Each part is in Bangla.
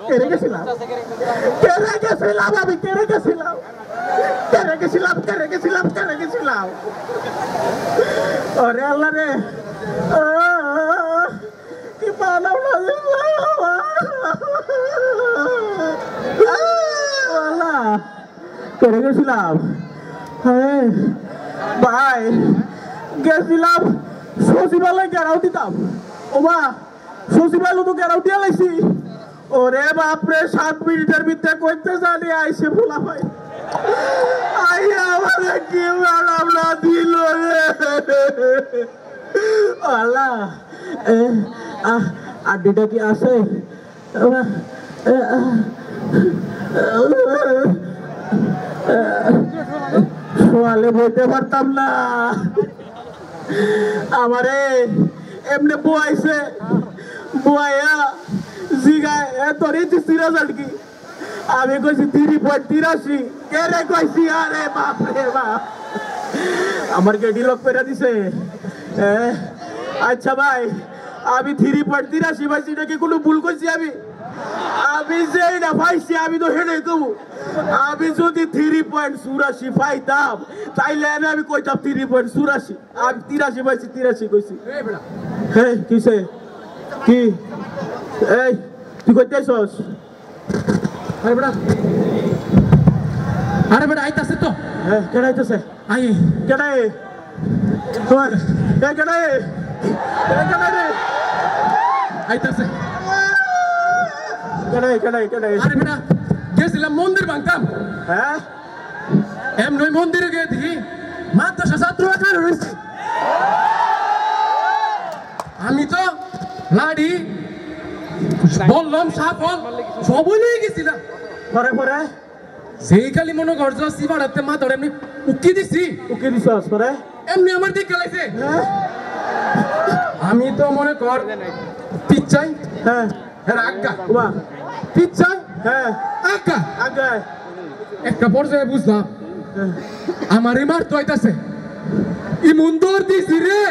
কেড়ে গেছিলাম আমি কেড়ে গেছিলাম ওরে আল্লাহ রে কি বানাও না কেড়ে গেছিলাম ভাই গেছিলাম সচিবালয় গেরাও দিতাম ও মা সচিবালয় তো গেরাও দিয়ে লাইছি ওরে বাপরে 7 মিনিটের ভিতরে কইতে জানি আইসে ভোলা ভাই আইয়া আমারে কি বানাম না দিল রে আল্লাহ আড্ডিটা কি আছে সোয়ালে বইতে পারতাম না আমারে এমনি বয়াইছে বয়া জিগায় তোর রেজাল্ট কি আমি কইছি 3.83 কেরে কইছি আরে বাপ রে বাপ আমার গেডি লক পেরা দিছে আচ্ছা ভাই আমি 3.83 পাইছি নাকি কোনো ভুল কইছি আমি যেই না পাইছি আমি তো হেডে কমু আমি যদি 3.84 পাইতাম তাইলে আমি কইতাম 3.84 আমি 83 পাইছি 83 কইছি হে কিসে কি এই তুই কইতেছস আরে বেটা আইতাছে তো হ্যাঁ কেডা আইতাছে আই কেডা তোমার কেডা রে আইতাছে কেডা আরে বেটা গেছিলাম মন্দির ভাঙতাম হ্যাঁ এমনি মন্দিরে গিয়ে দেখি মাদ্রাসা ছাত্র এখানে রয়েছে আমি তো লাড়ি বললাম সাফল সবই নিয়ে গেছিলাম পরে পরে সেই খালি মনে করছো সিবাড়াতে মা ধরে এমনি উকি দিছিস পরে এমনি আমার দিকে লাইছে আমি তো মনে কর পিচ্চাই হ্যাঁ আজ্ঞা পিচ্চাই হ্যাঁ আজ্ঞা একটা পর্যায়ে বুঝলাম আমার মার তো আইতাছে ইমন দৌড় দিছি রে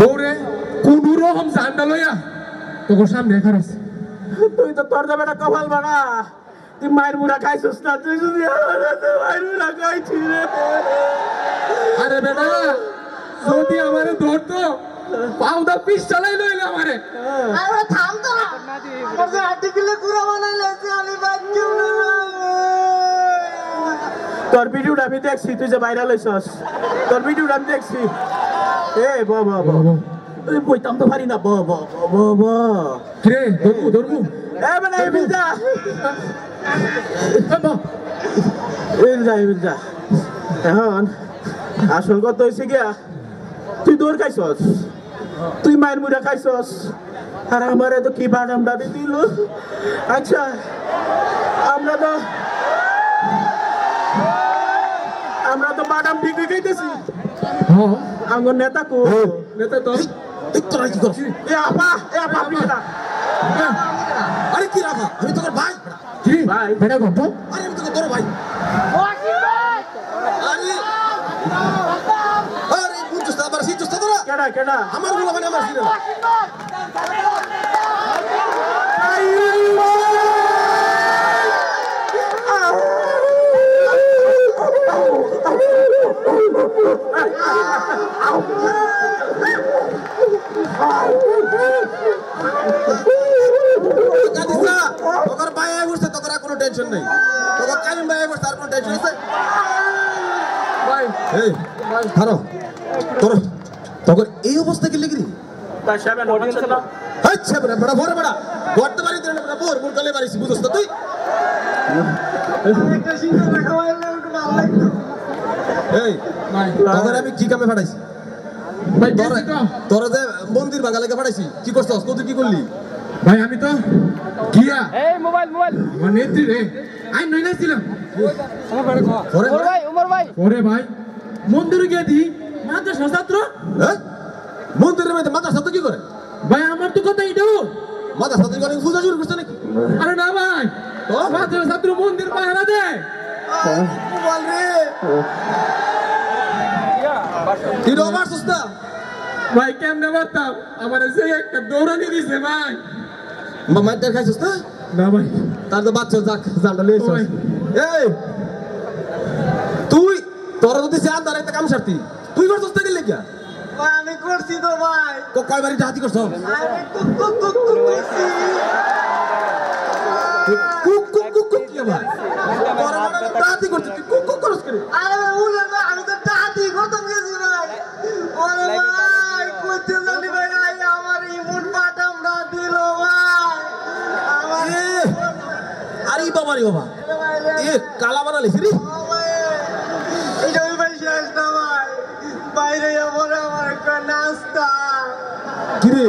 দৌড়ে কোন রকম জান্ডা লইয়া তোর সামনে খারাইছে তুই তো তোর যাবে না কপাল বানা তুই মায়ের মুড়া খাইছিস না তুই যদি মায়ের মুড়া খাইছি রে আরে বেটা যদি আমারে ধরতো পাউডার পিস চালাই লইলে আমারে আরে থাম তো আমার যে আর্টিকেলে কুড়া বানাইলে আমি বাচ্চু না তোর ভিডিওটা আমি দেখছি তুই যে ভাইরাল হইছস তোর ভিডিওটা আমি দেখছি এ বাবা তুই বইতাম তো পারি না বাবা রে ধরমু এ মানে বিলজা এখন আসল কথা হয়েছে গিয়া তুই দৌড় খাইছস তুই মায়ের মুড়া খাইছস আর আমার এত কি বাদাম দাবি দিল আচ্ছা আমরা তো বাদাম ঠিকই খাইতেছি আমার নেতা কো নেতা তো তোরা কি করছিস এ আপা আপনি না আরে কি রাখা আমি তোর ভাই কি ভাই বেটা গো আরে আমি তোর ভাই আরে বুঝছস আবার সিজছস তোরা কেডা আমার বলা মানে আমার সিনা তোর ভাই বসে তোর কোনো টেনশন নেই তোর কালিম ভাই বসে তার কোনো টেনশন আছে ভাই এই ধরো তোর এই অবস্থা কি লাগি তাই সামনে অডিয়েন্স না আচ্ছা বড় বড় গড়তে পারি দেন বড় বড় মুর গলে পারিস বুঝছস তো তুই একটা সিঙ্গা খাওয়াইলে একটু ভালো লাগতো এই তোর আমি কি কামে ফাটাইছি ভাই তোর যে মন্দির বাগালেকে ফাটাইছি কি করছস তুই কি করলি ভাই আমি তো কিয়া এই মোবাইল আমার নেত্রী রে আই নই নাছিলাম উমর ভাই ওরে ভাই মন্দিরে গিয়ে দি মাদ্রাসা ছাত্র হ্যাঁ মন্দিরের মধ্যে মাদ্রাসা ছাত্র কি করে ভাই আমার তো কথা এটাও মাদ্রাসা ছাত্র করে পূজা শুরু করছে নাকি আরে না ভাই তো মাদ্রাসা ছাত্র মন্দির পাহারা দেয় বল রে কি রবার সুস্তা ভাই কেমনে পারতাম আমার যে একটা দৌড়ানি দিছে ভাই মামার দের খাইছিস না না ভাই তার তো বাচ্চা যাক জানটা লইছ এই তুই তোর যদি জান দাঁড়া একটা কাম সারতি তুই করছিস না গেলে কি ভাই আমি করছি তো ভাই কয়বারই ডাহাতি করছ আমি কুক কুক কুক কুক করছি কুক কুক কুক কুক কি ভাই তোর মানে ডাহাতি করছিস তুই কুক কুক করছ কেন আরে উলে ভাই আমি তো টাটি খতম গেছি ভাই ওরে ভাই কইতে জানি ভাই আই আমার ইমুন পাটাম না দিল ভাই আমার আরে বাবা রে বাবা এ কালা বানালিস রে এটা ওই ভাই শেষ না ভাই বাইরে পরে আমার একটা নাস্তা কি রে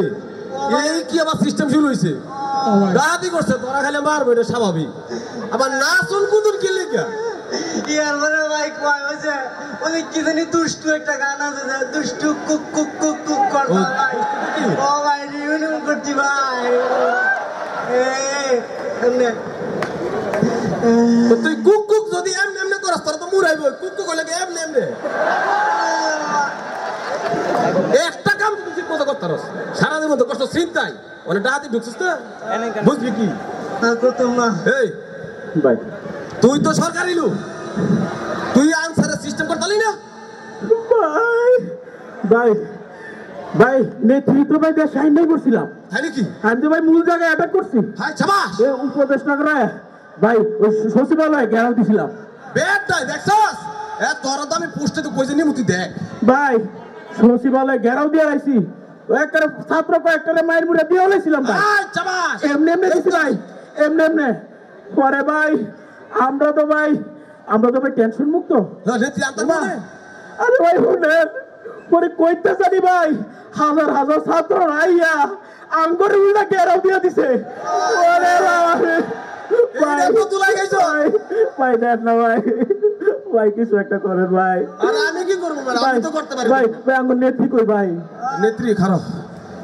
এই কি আবার সিস্টেম শুরু হইছে ডাহাতি করছে তোরা খালি মারবে এটা স্বাভাবিক আবার নাচুন কুতুন কি লেখা ইয়ার মানে ভাই কয় হয়েছে ওই কি জানি দুষ্টু একটা গান আছে যে দুষ্টু কুক কুক কুক কুক করতো ভাই ও ভাই রিউনিয়ন করছি ভাই এমনে তো তুই কুক কুক যদি এমনি এমনি করস তোরা তো মুরাইব কুক কুক হলে এমনি এমনি একটা কাম তুই ঠিক মতো করতে পারস সারাদিন মতো কষ্ট চিন্তাই মানে ডাহাতি ঢুকছিস না বুঝবি কি আর করতাম না এই ভাই তুই তো সরকারি লোক তুই আনসারের সিস্টেম করতালি না ভাই ভাই ভাই নেতৃত্ব ভাই দেশ আইন নাই করছিলাম তাই নাকি আমি তো ভাই মূল জায়গায় অ্যাটাক করছি হাই সাবাস এ উপদেষ্টা করে ভাই ওই সচিবালয়ে ঘেরাও দিছিলাম বেড নাই দেখছস এ তোর তো আমি পোস্টে তো কইছে নি মুতি দেখ ভাই সচিবালয়ে ঘেরাও দিয়ে রাখছি একটা ছাত্র কয়েকটারে মায়ের মুড়ে দিয়ে লাইছিলাম ভাই হাই সাবাস এমনি এমনি দিছি ভাই এমনি এমনি পরে ভাই আমরা তো ভাই টেনশন মুক্ত নেত্রী আনতাম না আরে ভাই শুনেন পরে কইতে জানি ভাই হাজার হাজার ছাত্র আইয়া আঙ্গরে উল্টা ঘেরাও দিয়ে দিছে ওরে বাবা এটা তো তুলাই গেছো ভাই দেন না ভাই ভাই কিছু একটা করেন ভাই আরে আমি কি করব মানে আমি তো করতে পারি ভাই ভাই আঙ্গুর নেত্রী কই ভাই নেত্রী খারাপ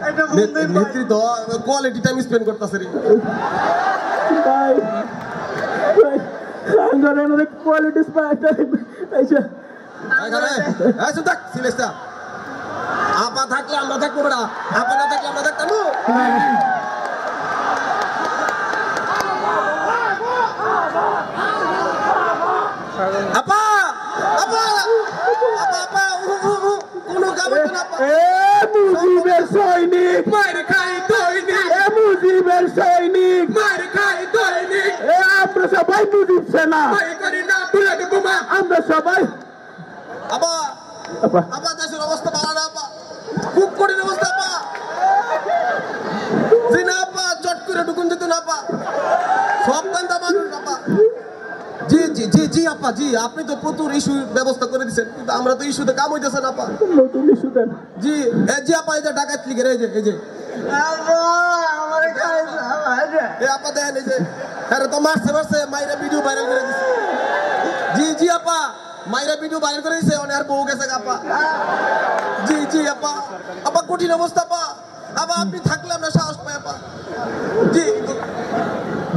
এটা বন্ধই ভাই নেত্রী তো কোয়ালিটি টাইম স্পেন্ড করতেছে রে ভাই ভাই আঙ্গুরের মধ্যে কোয়ালিটি স্পাইট আইছা এই শুন দেখ সিলেস্টা আপা থাকলে আমরা থাকবো বেড়া আপা না থাকলে আমরা থাকতাম আপা আপা আপা আপা কোনো কাম হচ্ছে না আপা মুজিবের সৈনিক মায়ের খাই দৈনিক মুজিবের সৈনিক মায়ের খাই দৈনিক আমরা সবাই মুজিব সেনা মায়ের করি না তুলে দেবো মা আমরা সবাই আপা আপা আপা দেশের অবস্থা ভালো না আপা খুব কঠিন অবস্থা আপা জি না আপা চট করে ঢুকুন যেত না আপা সব কান্দা মানুষ আপা জি জি জি জি আপা জি আপনি তো প্রচুর ইস্যু ব্যবস্থা করে দিচ্ছেন কিন্তু আমরা তো ইস্যুতে কাম হইতেছে না আপা নতুন ইস্যু দেন জি জি আপা এই যে ডাকাত লিখে এই যে আমার খাইছে আমার এ আপা দেন এই যে আরে তো মারছে মাইরা ভিডিও ভাইরাল করে দিছে জি জি আপা মাইরা ভিডিও ভাইরাল করে দিছে অনেক আর বউ গেছে আপা জি জি আপা আপা কঠিন অবস্থা আপা আপা আপনি থাকলে আমরা সাহস পাই আপা জি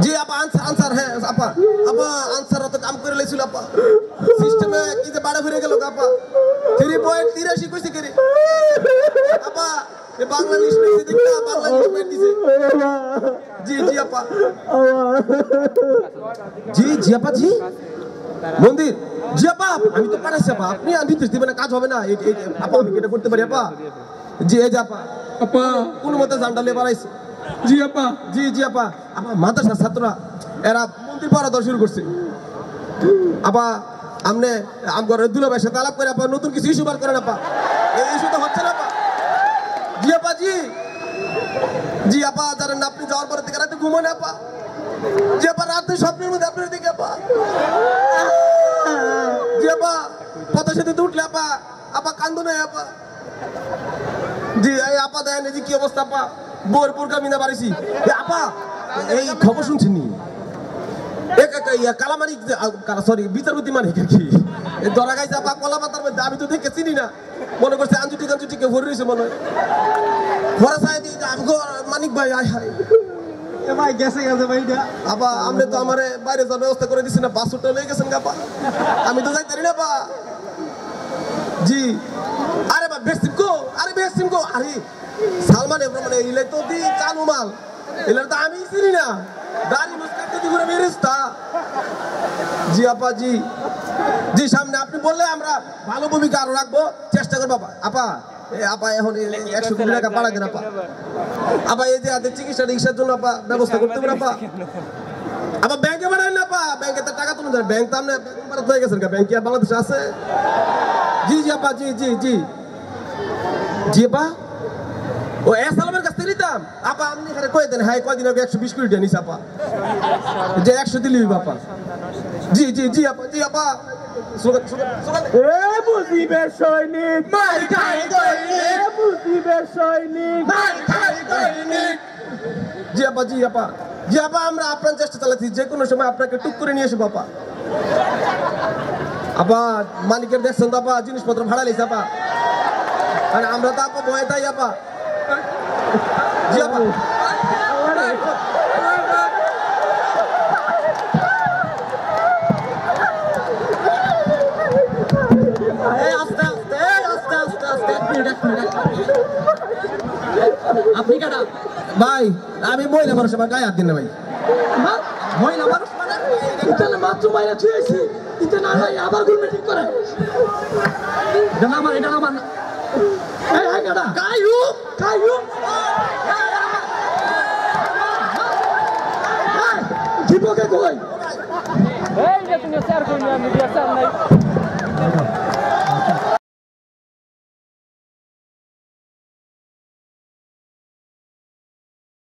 জি আপা আনসার হ্যাঁ আপা আপা আনসার তো কাম করে লাইছিল আপা সিস্টেমে কি যে বাড়া ফিরে গেল আপা 3.83 কইছে কি রে আপা এ বাংলাদেশ মেয়ে দেখতে বাংলাদেশ মেয়ে দিছে জি জি আপা জি জি আপা জি মন্দির জি আপা আমি তো পারাইছি আপা আপনি নির্দেশ দিবেন না কাজ হবে না আপা আমি এটা করতে পারি আপা জি এই যে আপা আপা কোন মতে জানটা লে বাড়াইছে জি আপা জি জি আপা আপা মাদ্রাসার ছাত্ররা এরা মন্দির পড়া দেওয়া শুরু করছে আপা আমনে আমগর দুলাভাইয়ের সাথে আলাপ করে আপা নতুন কিছু ইস্যু বার করেন আপা এই ইস্যু তো হচ্ছে না আপা জি আপা জি জি আপা জানেন না আপনি যাওয়ার পরে থেকে রাতে ঘুমান আপা জি আপা রাতে স্বপ্নের মধ্যে আপনার দিকে আপা জি আপা পথের সাথে উঠলে আপা আপা কান্দো নাই আপা জি এই আপা দেখেন এই যে কি অবস্থা আপা বোরপুর কামিনা বাড়িছি আপা এই খবর শুনছেন নি কালামারি সরি বিচারপতি মানে কি ধরা গাইছে আপা কলা পাতার মধ্যে আমি তো দেখে চিনি না মনে করছে আঞ্চুটি কে ভরে রয়েছে মনে হয় ভরা চাই মানিক ভাই আয় হায় ভাই গেছে ভাইটা আপা আপনি তো আমার বাইরে যাওয়ার ব্যবস্থা করে দিচ্ছেন না বাস উঠে লয়ে গেছেন আপা আমি তো যাইতে পারি না আপা জি আরে বা বেশি কো আরে বেসিম গো আরে সালমান মানে ইলে তো দি চালু মাল এলার তো আমি চিনি না দাড়ি মুস্কাতে দি ঘুরে বেরেস্তা জি আপা জি জি সামনে আপনি বললে আমরা ভালো ভূমিকা আরো রাখবো চেষ্টা করবো আপা আপা এখন 100 কোটি টাকা পাড়া দেন আপা এই যে আদের চিকিৎসার জন্য আপা ব্যবস্থা করতে পারেন আপা ব্যাংকে বাড়াই না পা ব্যাংকে তো টাকা তুলে দেন ব্যাংক তো আপনি ভারত হয়ে গেছেন ব্যাংক কি আর বাংলাদেশে আছে জি জি আপা জি জি জি জি আপা ও সালামের কাছ থেকে নিতাম আপা আপনি এখানে কয়ে দেন হ্যাঁ কয়দিন আগে 120 কোটি টাকা নিস আপা যে 100 দিলি বাপা জি জি জি আপা জি আপা মুজিবের সৈনিক মাই খাই দৈনিক মুজিবের সৈনিক মাই খাই দৈনিক জি আপা জি আপা জি আপা আমরা আপনার চেষ্টা চালাচ্ছি যে কোনো সময় আপনাকে টুক করে নিয়ে আসবো আপা আপা মালিকের দেখছেন তো আপা জিনিসপত্র ভাড়া লিস আপা আর আমরা তো আপা ভয় তাই আপা জি আপা আপনি কাটা ভাই আমি মহিলা মানুষ আমার গায়ে হাত দিন না ভাই মহিলা মানুষ মানে ইতালে মাত্র মাইরা ছুঁয়েছি ইতে না ভাই আবার গুলমে ঠিক করে এটা আমার এই এই কাটা কায়ু জীবকে কই এই যে তুমি স্যার কই আমি দিয়া স্যার নাই